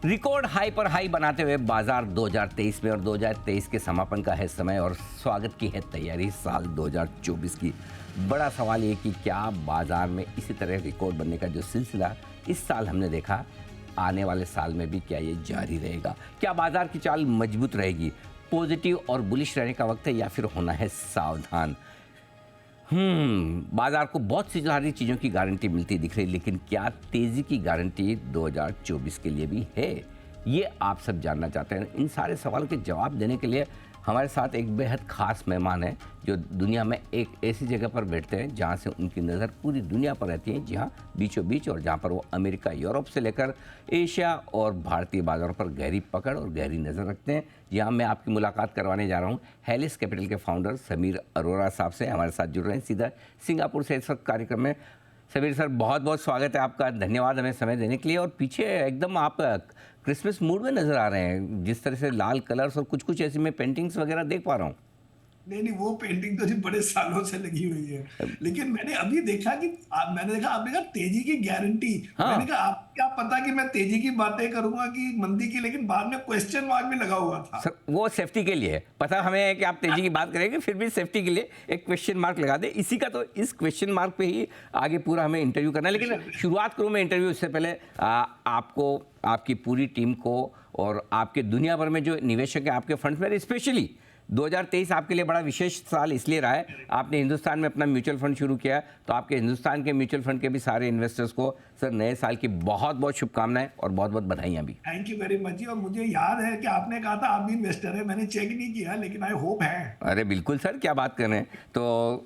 Record high पर high बनाते हुए बाजार 2023 में और 2023 के समापन का है समय और स्वागत की है तैयारी साल 2024 की। बड़ा सवाल ये कि क्या बाजार में इसी तरह रिकॉर्ड बनने का जो सिलसिला इस साल हमने देखा, आने वाले साल में भी क्या ये जारी रहेगा? क्या बाजार की चाल मजबूत रहेगी? पॉजिटिव और बुलिश रहने का वक्त है या फिर होना है सावधान? बाजार को बहुत सी सारी चीज़ों की गारंटी मिलती दिख रही, लेकिन क्या तेज़ी की गारंटी 2024 के लिए भी है? ये आप सब जानना चाहते हैं। इन सारे सवाल के जवाब देने के लिए हमारे साथ एक बेहद ख़ास मेहमान है जो दुनिया में एक ऐसी जगह पर बैठते हैं जहाँ से उनकी नज़र पूरी दुनिया पर रहती है, जी हाँ, बीचों बीच, और जहाँ पर वो अमेरिका, यूरोप से लेकर एशिया और भारतीय बाज़ारों पर गहरी पकड़ और गहरी नज़र रखते हैं। जी हाँ, मैं आपकी मुलाकात करवाने जा रहा हूँ हेलिस कैपिटल के फाउंडर समीर अरोड़ा साहब से। हमारे साथ जुड़ रहे हैं सीधा सिंगापुर से इस वक्त कार्यक्रम में। समीर सर, बहुत बहुत स्वागत है आपका, धन्यवाद हमें समय देने के लिए। और पीछे एकदम आप क्रिसमस मूड में नज़र आ रहे हैं, जिस तरह से लाल कलर्स और कुछ कुछ ऐसी मैं पेंटिंग्स वगैरह देख पा रहा हूँ। नहीं, वो पेंटिंग तो जी बड़े सालों से लगी हुई है। लेकिन मैंने अभी देखा कि मैंने देखा, आपने कहा तेजी की गारंटी। मैंने हाँ कहा आप क्या पता कि मैं तेजी की बातें करूंगा कि मंदी की, लेकिन बाद में क्वेश्चन मार्क भी लगा हुआ था। सर, वो सेफ्टी के लिए है। पता हमें है कि आप तेजी की बात करेंगे, फिर भी सेफ्टी के लिए एक क्वेश्चन मार्क लगा दे। इसी का तो इस क्वेश्चन मार्क पे ही आगे पूरा हमें इंटरव्यू करना है। लेकिन शुरुआत करूँ मैं इंटरव्यू इससे पहले आपको, आपकी पूरी टीम को और आपके दुनिया भर में जो निवेशक हैं आपके फंड्स में, स्पेशली 2023 आपके लिए बड़ा विशेष साल इसलिए रहा है, आपने हिंदुस्तान में अपना म्यूचुअल फंड शुरू किया, तो आपके हिंदुस्तान के म्यूचुअल फंड के भी सारे इन्वेस्टर्स को सर नए साल की बहुत बहुत शुभकामनाएं और बहुत बहुत बधाइयां भी। थैंक यू वेरी मच जी। और मुझे याद है कि आपने कहा था आप भी इन्वेस्टर है, मैंने चेक नहीं किया, लेकिन आई होप है। अरे बिल्कुल सर, क्या बात कर रहे हैं। तो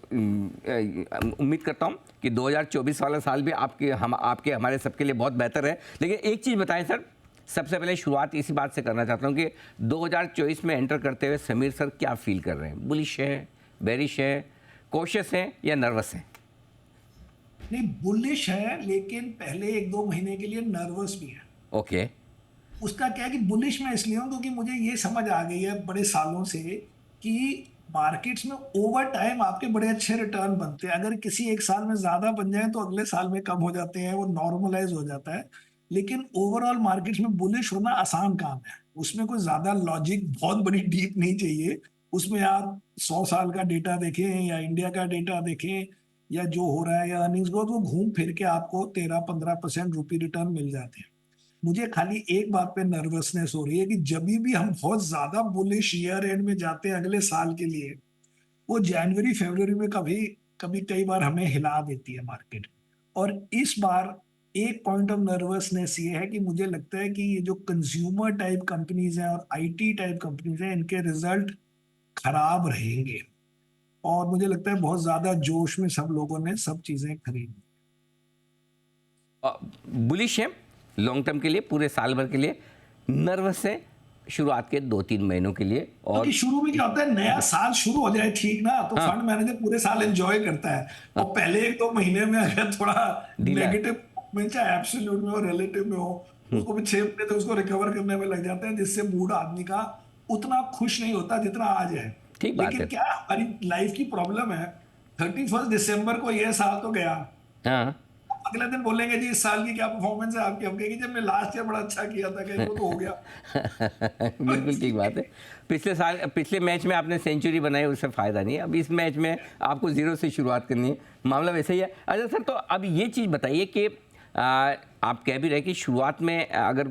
उम्मीद करता हूं कि 2024 वाला साल भी आपके हमारे सबके लिए बहुत बेहतर है। लेकिन एक चीज़ बताएं सर, सबसे पहले शुरुआत इसी बात से करना चाहता हूं कि 2024 में एंटर करते हुए समीर सर क्या फील कर रहे हैं? बुलिश है, बेरिश है, कॉशियस हैं या नर्वस हैं? नहीं, बुलिश है, लेकिन पहले एक दो महीने के लिए नर्वस भी है। ओके। उसका क्या है कि बुलिश मैं इसलिए हूं क्योंकि मुझे ये समझ आ गई है बड़े सालों से कि मार्केट्स में ओवर टाइम आपके बड़े अच्छे रिटर्न बनते हैं। अगर किसी एक साल में ज्यादा बन जाए तो अगले साल में कम हो जाते हैं, वो नॉर्मलाइज हो जाता है। लेकिन ओवरऑल मार्केट्स में बुलिश होना आसान काम है। उसमें कोई ज्यादा लॉजिक, बहुत बड़ी डीप नहीं चाहिए। उसमें आप 100 साल का डेटा देखें या इंडिया का डेटा देखें या जो हो रहा है या अर्निंग्स ग्रोथ, वो घूम फिर के आपको 13-15% रुपी रिटर्न मिल जाते हैं। मुझे खाली एक बात पे नर्वसनेस हो रही है कि जब भी हम बहुत ज्यादा बुलिश ईयर एंड में जाते हैं अगले साल के लिए, वो जनवरी फरवरी में कभी कभी कई बार हमें हिला देती है मार्केट। और इस बार एक पॉइंट ऑफ नर्वसनेस ये है कि मुझे लगता है कि ये जो कंज्यूमर टाइप कंपनीज हैं और आईटी टाइप कंपनीज हैं, इनके रिजल्ट खराब रहेंगे। और मुझे लगता है बहुत ज्यादा जोश में सब लोगों ने सब चीजें खरीदी। बुलिश है लॉन्ग टर्म के लिए, पूरे साल भर के लिए, नर्वस है शुरुआत के 2-3 महीनों के लिए। क्योंकि और शुरू में क्या होता है, नया साल शुरू हो जाए ठीक ना, तो हाँ फंड मैनेजर पूरे साल एंजॉय करता है। और हाँ, पहले एक दो महीने में अगर थोड़ा ढीला है। नेगेटिव में, चाहे एब्सोल्यूट में हो रिलेटिव में हो, उसको भी 6 महीने तो उसको रिकवर करने में लग जाते हैं, जिससे मूड आदमी का उतना खुश नहीं होता जितना आज है। ठीक बात लेकिन है। क्या है, हमारी लाइफ की प्रॉब्लम है। 31 दिसंबर को यह साल तो गया, हाँ अगले दिन बोलेंगे जी इस साल की क्या परफॉर्मेंस है आपकी, हम कहेंगे जब मैं लास्ट ईयर बड़ा अच्छा किया था, कहेंगे वो तो हो गया। बिल्कुल ठीक बात है। पिछले साल, पिछले मैच में आपने सेंचुरी बनाई, उससे फ़ायदा नहीं है। अब इस मैच में आपको ज़ीरो से शुरुआत करनी है, मामला वैसे ही है। अच्छा सर, तो अब ये चीज़ बताइए कि आप कह भी रहे कि शुरुआत में अगर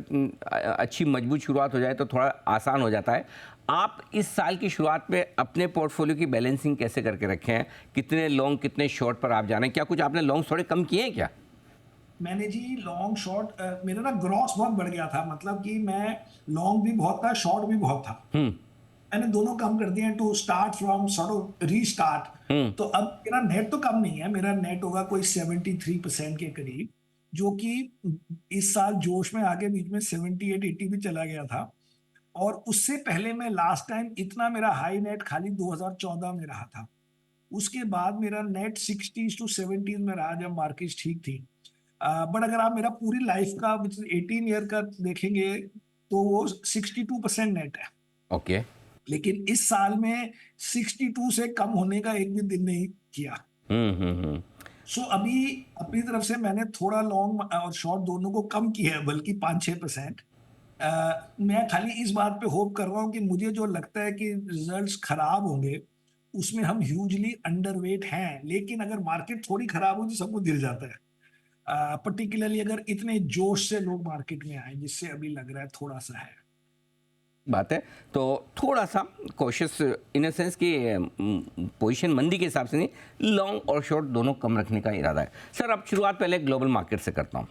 अच्छी मजबूत शुरुआत हो जाए तो थोड़ा आसान हो जाता है। आप इस साल की शुरुआत में अपने पोर्टफोलियो की बैलेंसिंग कैसे करके रखे हैं? कितने लॉन्ग कितने शॉर्ट पर आप जा रहे हैं? क्या कुछ आपने लॉन्ग थोड़े कम किए हैं क्या? मैंने जी लॉन्ग शॉर्ट, मेरा ना ग्रॉस बहुत बढ़ गया था, मतलब कि मैं लॉन्ग भी बहुत था, शॉर्ट भी बहुत था। हम्म मैंने दोनों कम कर दिए हैं to start from sort of restart. हम्म तो अब मेरा नेट तो कम नहीं है, मेरा नेट होगा कोई 73% के करीब, जो कि इस साल जोश में आगे बीच में 78-80 भी चला गया था। और उससे पहले मैं लास्ट टाइम इतना मेरा हाई नेट खाली 2014 में रहा था। उसके बाद मेरा नेट 60s to 70s में रहा जब मार्केट ठीक थी। बट अगर आप मेरा पूरी लाइफ का 18 ईयर का देखेंगे तो वो 62% नेट है। ओके। लेकिन इस साल में 62 से कम होने का एक भी दिन नहीं किया। हम्म। सो अभी अपनी तरफ से मैंने थोड़ा लॉन्ग और शॉर्ट दोनों को कम किया है, बल्कि 5-6%। मैं खाली इस बात पे होप कर रहा हूँ कि मुझे जो लगता है कि रिजल्ट्स खराब होंगे, उसमें हम ह्यूजली अंडरवेट हैं, लेकिन अगर मार्केट थोड़ी खराब हो तो सब कुछ गिर जाता है। पर्टिकुलरली अगर इतने जोश से लोग मार्केट में आए, जिससे अभी लग रहा है थोड़ा सा है। बात है तो थोड़ा सा कोशिश इन अ सेंस कि पोजीशन मंदी के हिसाब से नहीं, लॉन्ग और शॉर्ट दोनों कम रखने का इरादा है। सर अब शुरुआत पहले ग्लोबल मार्केट से करता हूँ।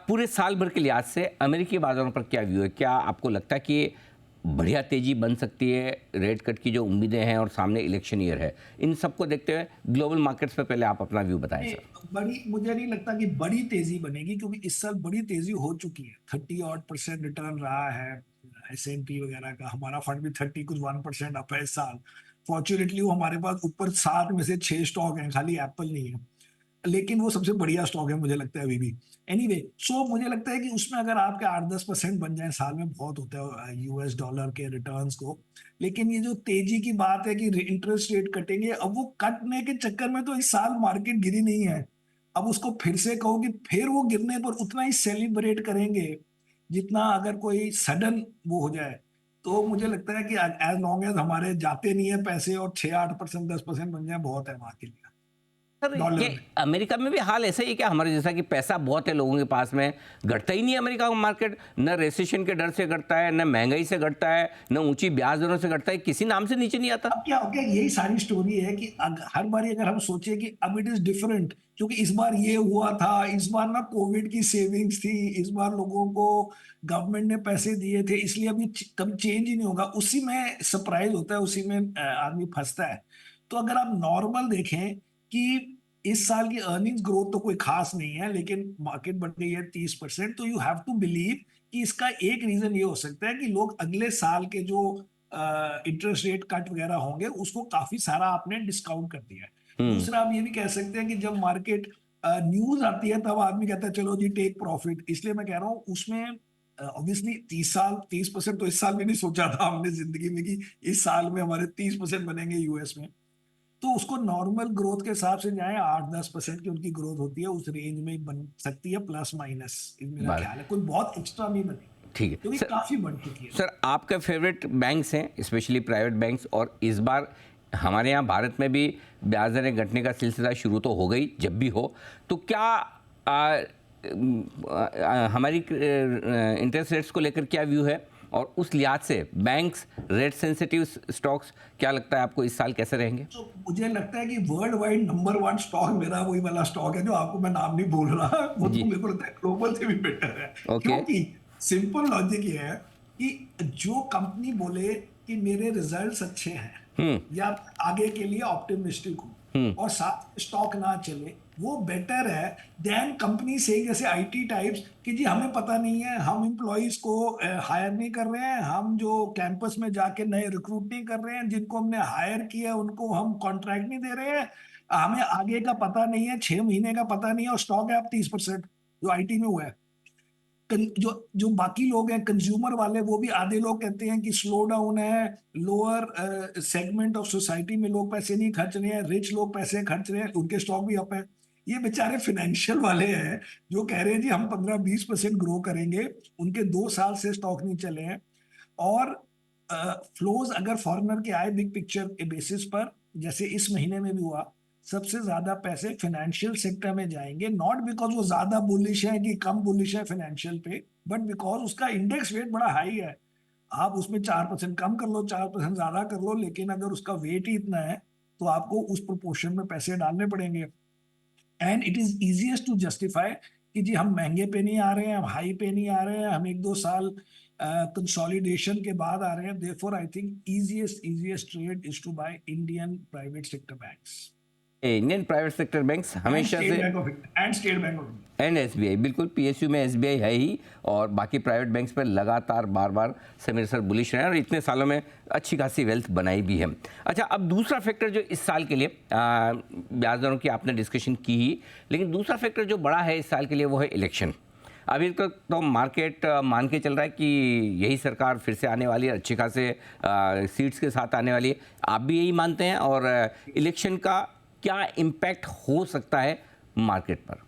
पूरे साल भर के लिहाज से अमेरिकी बाजारों पर क्या व्यू है? क्या आपको लगता है कि बढ़िया तेजी बन सकती है? रेट कट की जो उम्मीदें हैं और सामने इलेक्शन ईयर है, इन सबको देखते हुए ग्लोबल मार्केट्स पर पहले आप अपना व्यू बताएं सर। बड़ी मुझे नहीं लगता कि बड़ी तेजी बनेगी, क्योंकि इस साल बड़ी तेजी हो चुकी है। 30% रिटर्न रहा है S&P वगैरह का। हमारा फंड भी 30 कुछ 1% अप है इस साल। फॉर्चुनेटली वो हमारे पास ऊपर 7 में से 6 स्टॉक हैं, खाली एप्पल नहीं है, लेकिन वो सबसे बढ़िया स्टॉक है मुझे लगता है अभी भी। एनीवे, सो मुझे लगता है कि उसमें अगर आपके 8-10% बन जाए साल में, बहुत होता है US डॉलर के रिटर्न्स को। लेकिन ये जो तेजी की बात है कि इंटरेस्ट रेट कटेंगे, अब वो कटने के चक्कर में तो इस साल मार्केट गिरी नहीं है। अब उसको फिर से कहो कि फिर वो गिरने पर उतना ही सेलिब्रेट करेंगे जितना अगर कोई सडन वो हो जाए। तो मुझे लगता है कि एज लॉन्ग एज हमारे जाते नहीं है पैसे और 6-8% 10% बन जाए, बहुत है वहां के लिए सर ये डॉलर में। अमेरिका में भी हाल ऐसा ही है क्या हमारे जैसा कि पैसा बहुत है लोगों के पास में, घटता ही नहीं है अमेरिका का मार्केट? न रेसेशन के डर से घटता है, न महंगाई से घटता है, न ऊंची ब्याज दरों से घटता है, किसी नाम से नीचे नहीं आता। अब क्या हो गया, यही सारी स्टोरी है कि हर बार अगर हम सोचे कि अब इट इज डिफरेंट, क्योंकि इस बार ये हुआ था, इस बार ना कोविड की सेविंग्स थी, इस बार लोगों को गवर्नमेंट ने पैसे दिए थे, इसलिए अभी कभी चेंज ही नहीं होगा। उसी में सरप्राइज होता है, उसी में आदमी फंसता है। तो अगर आप नॉर्मल देखें कि इस साल की अर्निंग्स ग्रोथ तो कोई खास नहीं है, लेकिन मार्केट बढ़ गई है 30%, तो यू हैव टू बिलीव कि इसका एक रीजन ये हो सकता है कि लोग अगले साल के जो इंटरेस्ट रेट कट वगैरह होंगे उसको काफी सारा आपने डिस्काउंट कर दिया है। हम्म। दूसरा, आप ये भी कह सकते हैं कि जब मार्केट न्यूज आती है तब आदमी कहता है चलो जी टेक प्रॉफिट। इसलिए मैं कह रहा हूँ उसमें ऑब्वियसली 30% तो इस साल में नहीं सोचा था हमने जिंदगी में कि इस साल में हमारे 30% बनेंगे US में। तो उसको नॉर्मल ग्रोथ के हिसाब से जाए, 8-10% की उनकी ग्रोथ होती है, उस रेंज में ही बन सकती है, प्लस माइनस। मेरा बात ख्याल है कोई बहुत एक्स्ट्रा नहीं बनेगी, ठीक है क्योंकि सर। काफी बढ़ चुकी है। सर आपका फेवरेट बैंक्स हैं, स्पेशली प्राइवेट बैंक्स, और इस बार हमारे यहाँ भारत में भी ब्याज दरें घटने का सिलसिला शुरू तो हो गई, जब भी हो तो क्या हमारी इंटरेस्ट रेट्स को लेकर क्या व्यू है, और उस लिहाज से बैंक्स, रेट सेंसिटिव स्टॉक्स, क्या लगता है आपको इस साल कैसे रहेंगे? तो मुझे लगता है कि वर्ल्ड वाइड नंबर 1 स्टॉक मेरा वही वाला स्टॉक है जो आपको मैं नाम नहीं बोल रहा, वो तो जी। मेरे को लगता है ग्लोबल से भी बेटर है। ओके। क्योंकि सिंपल लॉजिक ये है कि जो कंपनी बोले कि मेरे रिजल्ट्स अच्छे हैं हम्म। या आगे के लिए ऑप्टिमिस्टिक हूं, हम्म। और साथ स्टॉक ना चले, वो बेटर है देन कंपनी से जैसे IT टाइप्स कि जी हमें पता नहीं है, हम एम्प्लॉइज को हायर नहीं कर रहे हैं, हम जो कैंपस में जाके नए रिक्रूट नहीं कर रहे हैं, जिनको हमने हायर किया है उनको हम कॉन्ट्रैक्ट नहीं दे रहे हैं, हमें आगे का पता नहीं है, 6 महीने का पता नहीं है, और स्टॉक है आप 30% जो IT में हुआ है। जो जो बाकी लोग हैं कंज्यूमर वाले, वो भी आधे लोग कहते हैं कि स्लो डाउन है, लोअर सेगमेंट ऑफ सोसाइटी में लोग पैसे नहीं खर्च रहे हैं, रिच लोग पैसे खर्च रहे हैं, उनके स्टॉक भी अप है। ये बेचारे फाइनेंशियल वाले हैं जो कह रहे हैं जी हम 15-20% ग्रो करेंगे, उनके 2 साल से स्टॉक नहीं चले हैं। और फ्लोज अगर फॉरेनर के आए बिग पिक्चर के बेसिस पर, जैसे इस महीने में भी हुआ, सबसे ज्यादा पैसे फाइनेंशियल सेक्टर में जाएंगे, नॉट बिकॉज वो ज्यादा बुलिश है कि कम बुलिश है फाइनेंशियल पे, बट बिकॉज उसका इंडेक्स वेट बड़ा हाई है। आप उसमें 4% कम कर लो, 4% ज्यादा कर लो, लेकिन अगर उसका वेट ही इतना है तो आपको उस प्रोपोर्शन में पैसे डालने पड़ेंगे। And it is easiest to justify कि जी हम महंगे पे नहीं आ रहे हैं, हम हाई पे नहीं आ रहे हैं, हम 1-2 साल कंसोलिडेशन के बाद आ रहे हैं। Therefore I think easiest trade is to buy Indian private sector banks Indian private sector banks and हमेशा स्टेट से, Bank of India and State Bank of India. And SBI, बिल्कुल PSU में SBI है ही, और बाकी प्राइवेट बैंक्स पर लगातार बार बार Sameer sir bullish रहे हैं और इतने सालों में अच्छी खासी वेल्थ बनाई भी है। अच्छा, अब दूसरा फैक्टर जो इस साल के लिए ब्याज दरों की आपने डिस्कशन की ही, लेकिन दूसरा फैक्टर जो बड़ा है इस साल के लिए वो है इलेक्शन। अभी तक तो मार्केट मान के चल रहा है कि यही सरकार फिर से आने वाली है, अच्छे खासे सीट्स के साथ आने वाली है। आप भी यही मानते हैं, और इलेक्शन का क्या इम्पैक्ट हो सकता है मार्केट पर?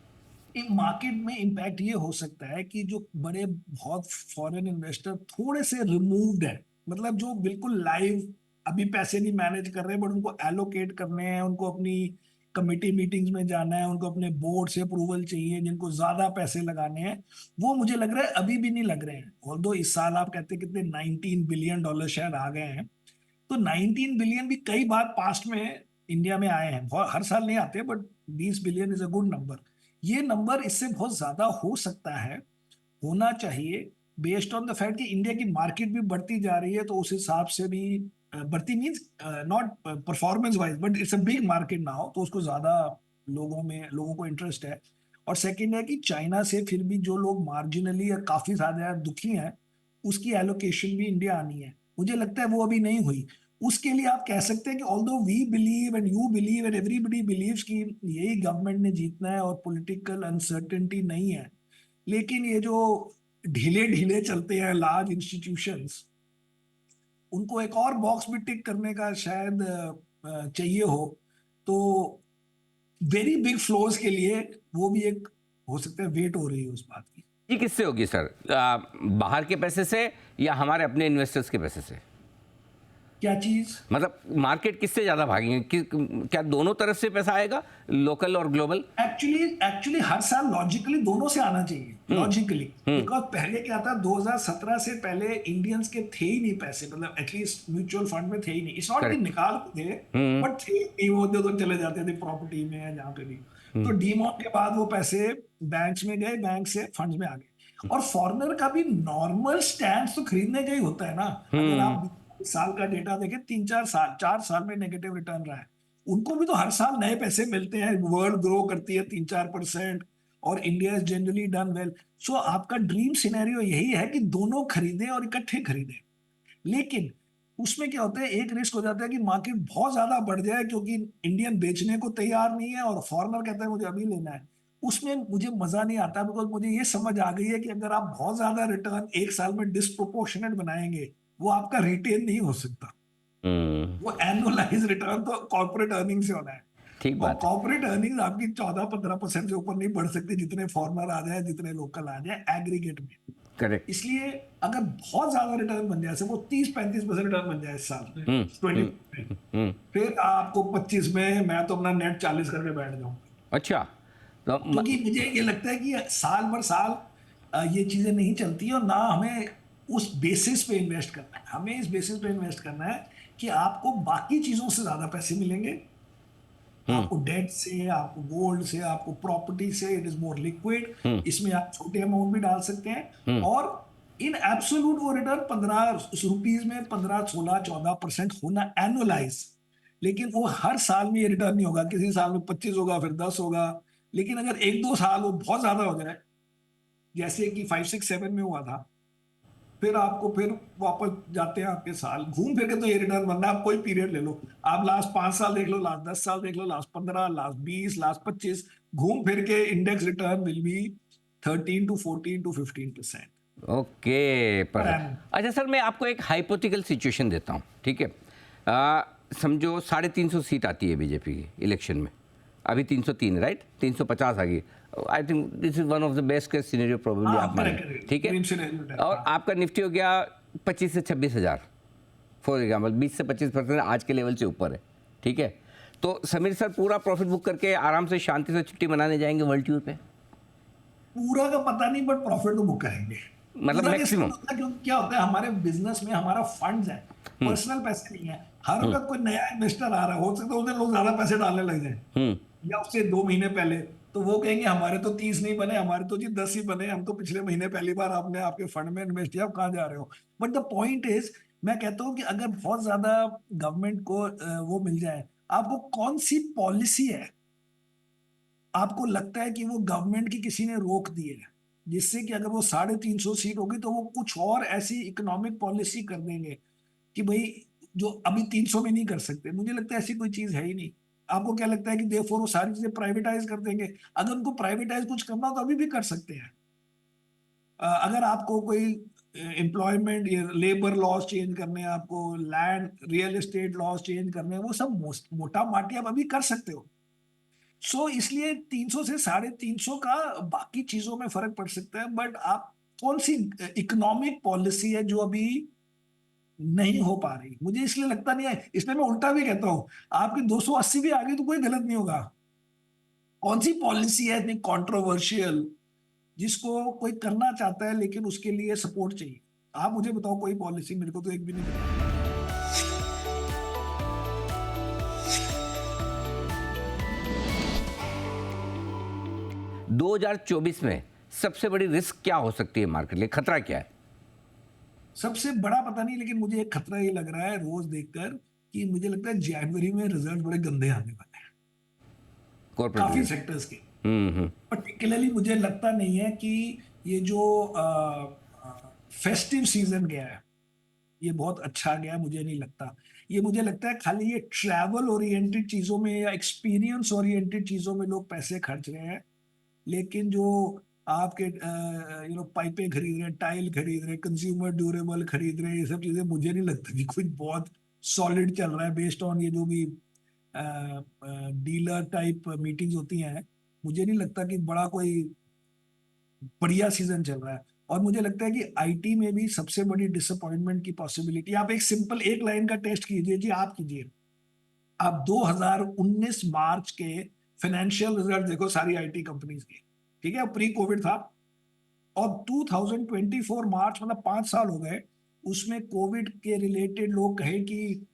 मार्केट में इम्पैक्ट ये हो सकता है कि जो बड़े बहुत फॉरेन इन्वेस्टर थोड़े से रिमूव्ड है, मतलब जो बिल्कुल लाइव अभी पैसे नहीं मैनेज कर रहे, बट उनको एलोकेट करने हैं, उनको अपनी कमिटी मीटिंग्स में जाना है, उनको अपने बोर्ड से अप्रूवल चाहिए, जिनको ज्यादा पैसे लगाने हैं, वो मुझे लग रहा है अभी भी नहीं लग रहे हैं। ऑल्दो इस साल आप कहते हैं कितने $19 बिलियन शायद आ गए हैं, तो 19 बिलियन भी कई बार पास्ट में इंडिया में आए हैं, बहुत हर साल नहीं आते, but 20 billion is a good number. ये नंबर इससे बहुत ज्यादा हो सकता है, होना चाहिए, बेस्ड ऑन द फैक्ट कि इंडिया की मार्केट भी बढ़ती जा रही है, तो उस हिसाब से भी बढ़ती means not performance wise, but it's a big market now, तो उसको ज्यादा लोगों को इंटरेस्ट है। और सेकंड है कि चाइना से फिर भी जो लोग मार्जिनली या काफी ज्यादा दुखी हैं, उसकी एलोकेशन भी इंडिया आनी है, मुझे लगता है वो अभी नहीं हुई। उसके लिए आप कह सकते हैं कि although we believe and you believe and everybody believes कि यही गवर्नमेंट ने जीतना है और पॉलिटिकल अनसर्टेनिटी नहीं है, लेकिन ये जो ढीले ढीले चलते हैं लार्ज इंस्टीट्यूशंस, उनको एक और बॉक्स भी टिक करने का शायद चाहिए हो, तो वेरी बिग फ्लोज के लिए वो भी एक हो सकता है, वेट हो रही है उस बात की। ये किससे होगी सर? बाहर के पैसे से या हमारे अपने इन्वेस्टर्स के पैसे से? क्या चीज? मतलब मार्केट किससे ज़्यादा भागेंगे क्या दोनों तरफ से पैसा आएगा, लोकल और ग्लोबल? एक्चुअली एक्चुअली हर साल लॉजिकली दोनों से आना चाहिए, लॉजिकली, बिकॉज पहले क्या था, 2017 से पहले इंडियंस के थे ही नहीं पैसे, मतलब एटलीस्ट म्यूचुअल फंड में थे ही नहीं, इट्स नॉट कि करेक्ट। निकाल थे, बट थे नहीं, वो उधर चले जाते थे प्रॉपर्टी में या जहाँ पे भी। तो डीमॉट के बाद वो पैसे बैंक्स में गए, बैंक से फंड्स में आ गए, और फॉरेनर का भी नॉर्मल स्टैंड तो खरीदने का ही होता है ना। अगर आप साल का डेटा देखें, 3-4 साल, 4 साल में नेगेटिव रिटर्न रहा है, उनको भी तो हर साल नए पैसे मिलते हैं, वर्ल्ड ग्रो करती है 3-4%, और India is generally done well. So आपका ड्रीम सिनेरियो यही है कि दोनों खरीदें और इकट्ठे खरीदें, लेकिन उसमें क्या होता है, एक रिस्क हो जाता है कि मार्केट बहुत ज्यादा बढ़ जाए, क्योंकि इंडियन बेचने को तैयार नहीं है और फॉरेनर कहता है मुझे अभी लेना है। उसमें मुझे मजा नहीं आता, बिकॉज मुझे ये समझ आ गई है कि अगर आप बहुत ज्यादा रिटर्न एक साल में डिस्प्रोपोर्शनेट बनाएंगे, वो आपका रिटेन नहीं हो सकता। वो एनुअलाइज रिटर्न तो कॉर्पोरेट अर्निंग से होना है, ठीक और बात है। कॉर्पोरेट अर्निंग आपकी 14-15% से ऊपर नहीं बढ़ सकती, जितने फॉरेनर आ जाए, जितने लोकल आ जाए एग्रीगेट में। करेक्ट। इसलिए अगर बहुत ज्यादा रिटर्न बन जाए, वो 30-35% रिटर्न बन जाए इस साल में, 20 में, फिर आपको 25 में मैं तो अपना नेट 40 करके बैठ जाऊं, अच्छा। तो क्योंकि मुझे ये लगता है कि साल भर साल ये चीजें नहीं चलती, और ना हमें उस बेसिस पे इन्वेस्ट करना है, हमें इस बेसिस पे इन्वेस्ट करना है कि आपको बाकी चीजों से ज्यादा पैसे मिलेंगे, आपको डेट से, आपको गोल्ड से, आपको प्रॉपर्टी से, इट इज मोर लिक्विड, इसमें आप छोटे अमाउंट भी डाल सकते हैं, और इन एब्सोल्यूट वो रिटर्न 15 रुपीज में 15-16-14% होना एनुअलाइज, लेकिन वो हर साल में ये रिटर्न नहीं होगा, किसी साल में 25 होगा, फिर 10 होगा, लेकिन अगर 1-2 साल वो बहुत ज्यादा हो जाए, जैसे कि 5-6-7 में हुआ था, फिर आपको फिर वापस जाते हैं आपके साल घूम फिर के, तो ये रिटर्न बनना है। आप कोई पीरियड ले लो, आप लास्ट 5 साल देख लो, लास्ट 10 साल देख लो, लास्ट 15, लास्ट 20, लास्ट 25, घूम फिर के index return will be 13 to 14 to 15%। Okay पर पर अच्छा सर, मैं आपको एक हाइपोथेटिकल सिचुएशन देता हूँ, ठीक है? समझो 350 सीट आती है बीजेपी की इलेक्शन में, अभी 303, राइट? 350 आ गई। I think this is one of the best case scenario probably आप माने, ठीक है? और आपका निफ्टी हो गया 25 से 26 हज़ार, फॉर एग्जाम्पल 20 से 25% आज के लेवल से ऊपर है, ठीक है? तो समीर सर पूरा प्रॉफिट बुक करके आराम से शांति से छुट्टी मनाने जाएंगे वर्ल्ड टूर पे? पूरा का पता नहीं, बट प्रॉफिट तो बुक करेंगे, मतलब पूरा कैसे मैक्सिमम? होता है, क्योंकि क्या होता है हमारे बिजनेस में, हमारा फंड्स है, पर्सनल पैसे नहीं है। हर वक्त कोई नया इन्वेस्टर आ रहा है, हो सकता है उसने लोग ज्यादा पैसे डालने लग जाए, या उससे 2 महीने पहले, तो वो कहेंगे हमारे तो 30 नहीं बने, हमारे तो जी 10 ही बने, हम तो पिछले महीने पहली बार आपने आपके फंड में इन्वेस्ट किया, आप कहाँ जा रहे हो? बट द पॉइंट इज, मैं कहता हूँ कि अगर बहुत ज्यादा गवर्नमेंट को वो मिल जाए, आपको कौन सी पॉलिसी है आपको लगता है कि वो गवर्नमेंट की किसी ने रोक दी है, जिससे कि अगर वो 350 सीट होगी, तो वो कुछ और ऐसी इकोनॉमिक पॉलिसी कर देंगे कि भाई जो अभी 300 में नहीं कर सकते? मुझे लगता है ऐसी कोई चीज है ही नहीं। आपको क्या लगता है कि देयरफॉर वो सारी चीजें प्राइवेटाइज कर देंगे? अगर उनको प्राइवेटाइज कुछ करना हो तो अभी भी कर सकते हैं। अगर आपको कोई एम्प्लॉयमेंट या लेबर लॉज चेंज करने हैं, आपको land real estate laws change करने हैं, वो सब मोटा माटी आप अभी कर सकते हो। सो इसलिए 300 से 350 का बाकी चीजों में फर्क पड़ सकता है, बट आप कौन सी इकोनॉमिक पॉलिसी है जो अभी नहीं हो पा रही, मुझे इसलिए लगता नहीं है। इसलिए मैं उल्टा भी कहता हूं, आपकी 280 भी आ गई तो कोई गलत नहीं होगा। कौन सी पॉलिसी है इतनी कंट्रोवर्शियल जिसको कोई करना चाहता है लेकिन उसके लिए सपोर्ट चाहिए? आप मुझे बताओ कोई पॉलिसी, मेरे को तो एक भी नहीं पता। 2024 में सबसे बड़ी रिस्क क्या हो सकती है मार्केट लिए, खतरा क्या है? सबसे बड़ा पता नहीं, लेकिन मुझे एक खतरा ये लग रहा है रोज देखकर कि मुझे लगता है जनवरी में रिजल्ट बड़े गंदे आने वाले हैं कॉर्पोरेट काफी रिस्क। सेक्टर्स के। हम्म। पर्टिकुलरली मुझे लगता नहीं है कि ये जो फेस्टिव सीजन गया है ये बहुत अच्छा गया, मुझे नहीं लगता। ये मुझे लगता है खाली ये ट्रैवल ओरिएंटेड चीजों में या एक्सपीरियंस ओरिएंटेड चीजों में लोग पैसे खर्च रहे हैं, लेकिन जो आपके पाइपें खरीद रहे हैं, टाइल खरीद रहे हैं, कंज्यूमर ड्यूरेबल खरीद रहे हैं, ये सब चीजें मुझे नहीं लगता कि कुछ बहुत सॉलिड चल रहा है बेस्ड ऑन ये जो भी डीलर टाइप मीटिंग्स होती हैं। मुझे नहीं लगता कि बड़ा कोई बढ़िया सीजन चल रहा है। और मुझे लगता है कि आईटी में भी सबसे बड़ी डिसअपॉइंटमेंट की पॉसिबिलिटी, आप एक सिंपल एक लाइन का टेस्ट कीजिए जी, आप कीजिए। आप 2019 मार्च के फाइनेंशियल रिजल्ट देखो सारी आईटी कंपनीज के, ठीक है, प्री कोविड था। और 2024 मार्च, मतलब 5 साल हो गए, उसमें कोविड के रिलेटेड लोग कहे कि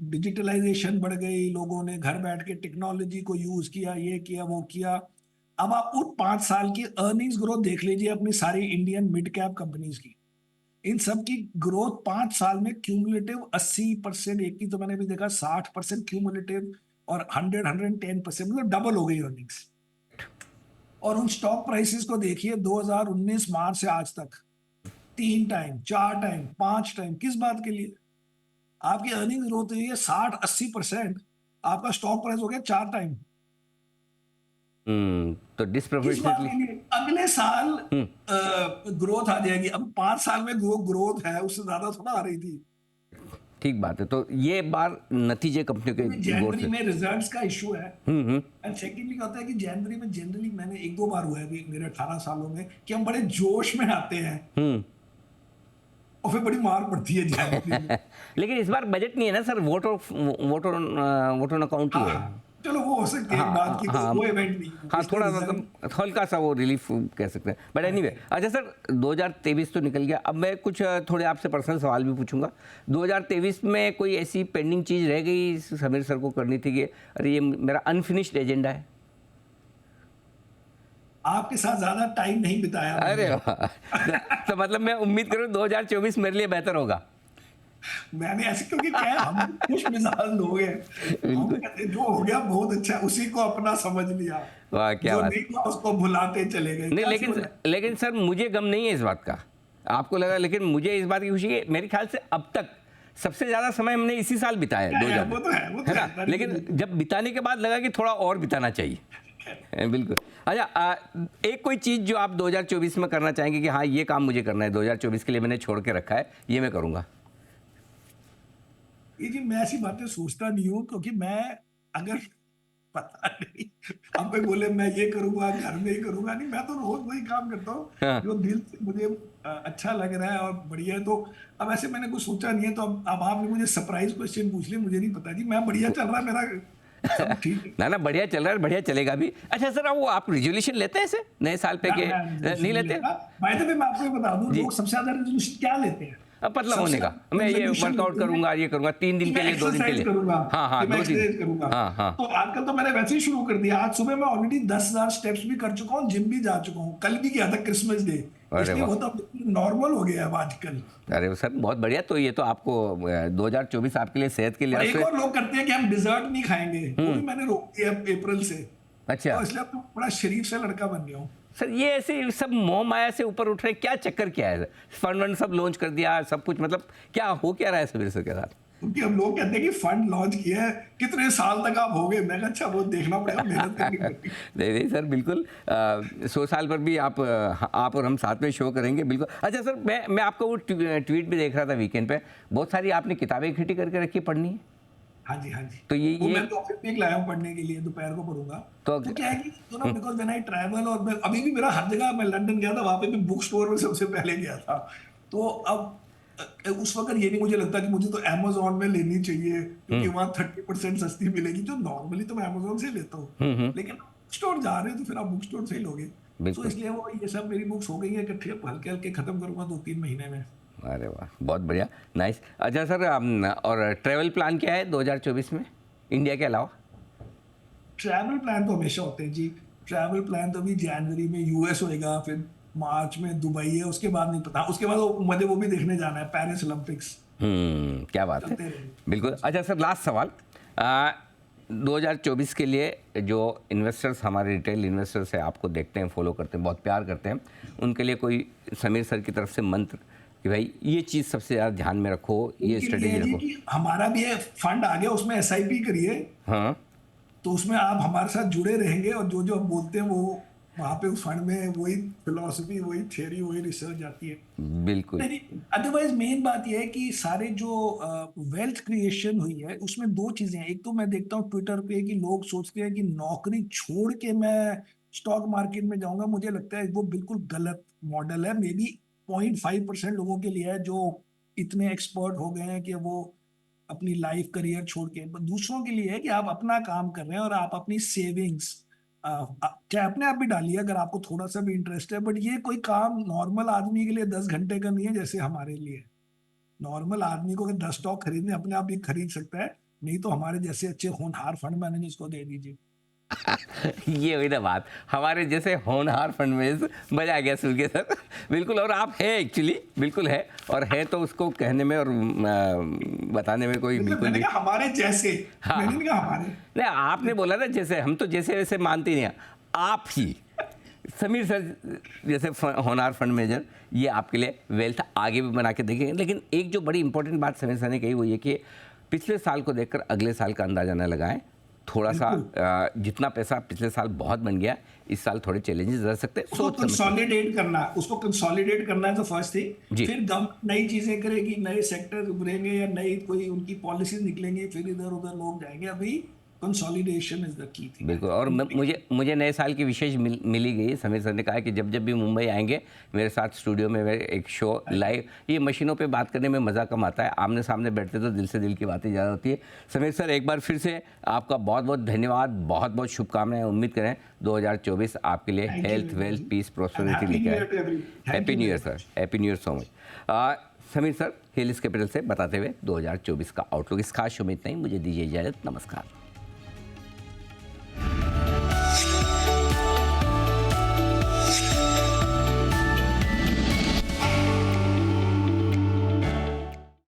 डिजिटलाइजेशन बढ़ गई, लोगों ने घर बैठ के टेक्नोलॉजी को यूज किया, ये किया वो किया। अब आप उन 5 साल की अर्निंग्स ग्रोथ देख लीजिए अपनी सारी इंडियन मिड कैप कंपनीज की। इन सब की ग्रोथ 5 साल में क्यूमुलेटिव 80%, एक की तो मैंने भी देखा 60% क्यूमुलेटिव, और 110%, मतलब डबल हो गई अर्निंग्स। और उन स्टॉक प्राइसेस को देखिए 2019 मार्च से आज तक 3 टाइम, 4 टाइम, 5 टाइम, किस बात के लिए? आपकी अर्निंग ग्रोथ हुई है 60-80%, आपका स्टॉक प्राइस हो गया 4 टाइम, तो किस बात डिस्प्रोपोर्शनेटली। के लिए? अगले साल ग्रोथ आ जाएगी। अब 5 साल में ग्रोथ है, उससे ज्यादा थोड़ा आ रही थी। ठीक बात है, तो ये बार नतीजे कंपनियों के गौर जनवरी से। में रिजल्ट्स का इशू है। हम्म। एंड सेकेंडली क्या होता है कि जनवरी में जनरली, मैंने 1-2 बार हुआ है अभी मेरे 18 सालों में, कि हम बड़े जोश में आते हैं हम्म। और फिर बड़ी मार पड़ती है जनवरी में। लेकिन इस बार बजट नहीं है ना सर, वोट ऑन अकाउंट ही हाँ है। हाँ, चलो वो हो सकती है एक हाँ बात की, हाँ वो इवेंट नहीं है, हाँ, इसलिए थोड़ा रिजल्ट। मतलब हल्का सा वो रिलीफ कह सकते हैं, बट एनीवे। अच्छा सर, 2023 तो निकल गया, अब मैं कुछ थोड़े आपसे पर्सनल सवाल भी पूछूंगा। 2023 में कोई ऐसी पेंडिंग चीज़ रह गई समीर सर को करनी थी कि अरे ये मेरा अनफिनिश्ड एजेंडा है? आपके साथ ज्यादा टाइम नहीं बिताया अरे मैंने। वाह, तो मतलब मैं उम्मीद करूँ 2024 मेरे लिए बेहतर होगा। मैंने ऐसे, क्योंकि क्या है, हम खुश मिजाज लोग हैं, हम बिल्कुल। कहते हैं, जो हो गया बहुत अच्छा है, उसी को अपना समझ लिया, वाह, क्या जो बात। नहीं हुआ उसको भुलाते चले गए, नहीं, क्या सी हो लेकिन जाए। लेकिन सर मुझे गम नहीं है इस बात का, आपको लगा, लेकिन मुझे इस बात की खुशी है। मेरे ख्याल से अब तक सबसे ज़्यादा समय हमने इसी साल बिताया है, 2000 वो में, तो है, वो तो है ना? है, लेकिन जब बिताने के बाद लगा कि थोड़ा और बिताना चाहिए। बिल्कुल। अच्छा, एक कोई चीज़ जो आप 2024 में करना चाहेंगे कि हाँ ये काम मुझे करना है, 2024 के लिए मैंने छोड़ के रखा है, ये मैं करूँगा? ये जी, मैं ऐसी बातें सोचता नहीं हूँ, क्योंकि मैं, अगर, पता नहीं, अब कोई बोले मैं ये करूंगा घर में ही करूंगा, नहीं, मैं तो रोज वही काम करता हूँ हाँ। जो दिल से मुझे अच्छा लग रहा है और बढ़िया है। तो अब ऐसे मैंने कुछ सोचा नहीं है, तो अब आपने मुझे सरप्राइज क्वेश्चन पूछ लिया, मुझे नहीं पता जी, मैं बढ़िया चल रहा है मेरा, सब ठीक है। ना ना, बढ़िया चल रहा है, बढ़िया चलेगा भी। अच्छा सर, वो आप रिजोल्यूशन लेते हैं ऐसे नए साल पे के? मैं नहीं लेते? बाय द वे, मैं आपको ये बता दूं, जी। लोग सबसे ज्यादा रेजोल्यूशन क्या लेते हैं? अब पतला सबसे होने का, ज्यादा मैं ये रेजोल्यूशन वर्कआउट लेते हैं करूंगा, ये करूंगा 3 दिन कि के मैं लिए, 2 दिन के एक्सरसाइज लिए। करूंगा, हाँ हाँ, कि मैं 2 दिन। एक्सरसाइज करूंगा। हाँ हाँ। तो आजकल तो मैंने वैसे ही शुरू कर दिया। आज सुबह मैं ऑलरेडी 10,000 स्टेप्स भी कर चुका हूँ, जिम भी जा चुका हूँ, कल भी किया था क्रिसमस डे, अरे इसलिए वाह। वो तो नॉर्मल हो गया है अब आजकल। अरे सर बहुत बढ़िया, तो ये तो आपको 2024 आपके लिए सेहत के और लिहाज एक से। और लोग करते हैं कि हम डिजर्ट नहीं खाएंगे, वो भी मैंने रोक दिया अप्रैल से, अच्छा तो इसलिए अब तो बड़ा शरीफ से लड़का बन गया हूँ। सर, ये ऐसे सब मोह माया से ऊपर उठ रहे, क्या चक्कर क्या है? फंड वंड सब लॉन्च कर दिया सब कुछ, मतलब क्या हो क्या रहा है समीर सर के साथ? क्योंकि हम लोग कहते हैं कि फंड लॉन्च किया है, कितने साल तक आप हो गए, मैं कहा अच्छा वो देखना पड़ेगा, मेहनत करनी पड़ेगी। नहीं नहीं सर, बिल्कुल 100 साल पर भी आप और हम साथ में शो करेंगे, बिल्कुल। अच्छा सर, मैं आपका वो ट्वीट भी देख रहा था वीकेंड पे, बहुत सारी आपने किताबें इकट्ठी करके रखी, पढ़नी है? हाँ जी, हाँ जी। तो वो ये मैं तो ऑफिस में एक लाया हूँ पढ़ने के लिए, दोपहर को पढ़ूंगा। तो तो क्या है कि बिकॉज व्हेन आई ट्रैवल, और मैं अभी भी मेरा हर जगह, मैं लंदन गया था, वहां पे भी बुक स्टोर में सबसे पहले गया था। तो अब उस वक्त ये नहीं मुझे लगता कि मुझे तो अमेजोन में लेनी चाहिए क्योंकि हम्म वहां 30% सस्ती मिलेगी, जो नॉर्मली तो मैं अमेजोन से लेता हूँ। हम्म। लेकिन बुक स्टोर जा रहे हो तो फिर आप बुक स्टोर से ही लोगे। सो बिल्कुल। इसलिए वो ये सब मेरी बुक्स हो गई है इकट्ठी, अब हल्के हल्के खत्म करूंगा 2-3 महीने में। अरे वाह, बहुत बढ़िया, नाइस। अच्छा सर, और ट्रैवल प्लान क्या है 2024 में, इंडिया के अलावा? ट्रैवल प्लान तो हमेशा होते हैं जी। ट्रैवल प्लान तो अभी जनवरी में यूएस होएगा, फिर मार्च में दुबई है, उसके बाद नहीं पता। उसके बाद मुझे वो भी देखने जाना है, पेरिस ओलंपिक्स। क्या बात है। चलते रहेंगे। हाँ बिल्कुल। जी। अच्छा सर, लास्ट सवाल। आ, 2024 के लिए जो इन्वेस्टर्स, हमारे रिटेल इन्वेस्टर्स है, आपको देखते हैं, फॉलो करते हैं, बहुत प्यार करते हैं, उनके लिए कोई समीर सर की तरफ से मंत्र कि भाई ये चीज़ सबसे ज़्यादा ध्यान में रखो, ये उनके लिए स्ट्रेटेजी है जी रखो? कि हमारा भी है फंड आ गया, उसमें एसआईपी करिए। हाँ। तो उसमें आप हमारे साथ जुड़े रहेंगे, और जो जो हम बोलते हैं वो वहां पे उस फंड में वही फिलोसफी, वही थियरी, वही रिसर्च आती है। बिल्कुल। नहीं नहीं, अदरवाइज मेन बात यह है कि सारे जो वेल्थ क्रिएशन हुई है उसमें दो चीजें हैं। एक तो मैं देखता हूँ ट्विटर पे कि लोग सोचते हैं कि नौकरी छोड़ के मैं स्टॉक मार्केट में जाऊंगा। मुझे लगता है वो बिल्कुल गलत मॉडल है। मे बी 0.5% लोगों के लिए है जो इतने एक्सपर्ट हो गए हैं कि वो अपनी लाइफ करियर छोड़ के। दूसरों के लिए है कि आप अपना काम कर रहे हैं और आप अपनी सेविंग्स चाहे अपने आप भी डालिए अगर आपको थोड़ा सा भी इंटरेस्ट है। बट ये कोई काम नॉर्मल आदमी के लिए 10 घंटे का नहीं है जैसे हमारे लिए। नॉर्मल आदमी को अगर 10 स्टॉक खरीदने अपने आप भी खरीद सकता है, नहीं तो हमारे जैसे अच्छे होनहार फंड मैनेजर्स को दे दीजिए। ये हुई ना बात, हमारे जैसे होनहार फंड में, मजा आ गया सुन के सर। बिल्कुल, और आप है एक्चुअली, बिल्कुल है, और है तो उसको कहने में और बताने में कोई बिल्कुल मैंने भी। कहा हमारे जैसे, मैंने हाँ, नहीं कहा हमारे। नहीं आपने बोला ना जैसे, हम तो जैसे वैसे मानते नहीं हैं। आप ही समीर सर जैसे होनहार फंड मैनेजर, ये आपके लिए वेल्थ आगे भी बना के देखेंगे। लेकिन एक जो बड़ी इंपॉर्टेंट बात समीर सर ने कही वो ये कि पिछले साल को देखकर अगले साल का अंदाजा न लगाएं। थोड़ा सा बिल्कुल। जितना पैसा पिछले साल बहुत बन गया, इस साल थोड़े चैलेंजेस रह सकते हैं, उसको सोच समझ के। कंसोलिडेट करना, उसको कंसोलिडेट करना है तो फर्स्ट थिंग। जी। फिर गवर्नमेंट नई चीजें करेगी, नए सेक्टर उभरेंगे या नई कोई उनकी पॉलिसीज निकलेंगी, फिर इधर उधर लोग जाएंगे। अभी consolidation is the key thing I बिल्कुल। और थिंक। मुझे नए साल की विशेष मिली गई। समीर सर ने कहा कि जब जब भी मुंबई आएंगे मेरे साथ स्टूडियो में एक शो लाइव, ये मशीनों पे बात करने में मज़ा कम आता है, आमने सामने बैठते तो दिल से दिल की बातें ज़्यादा होती है। समीर सर, एक बार फिर से आपका बहुत बहुत धन्यवाद, बहुत बहुत शुभकामनाएं। उम्मीद करें 2024 आपके लिए thank you health, very wealth, much peace, and prosperity happy लेके न्यू आए। Year to every. Thank happy you new year very sir, much. Happy new year so much. Sameer sir, Helios capital से बताते हुए 2024 का आउटलुक। इस खास show में इतना ही, मुझे दीजिए इजाज़त, नमस्कार।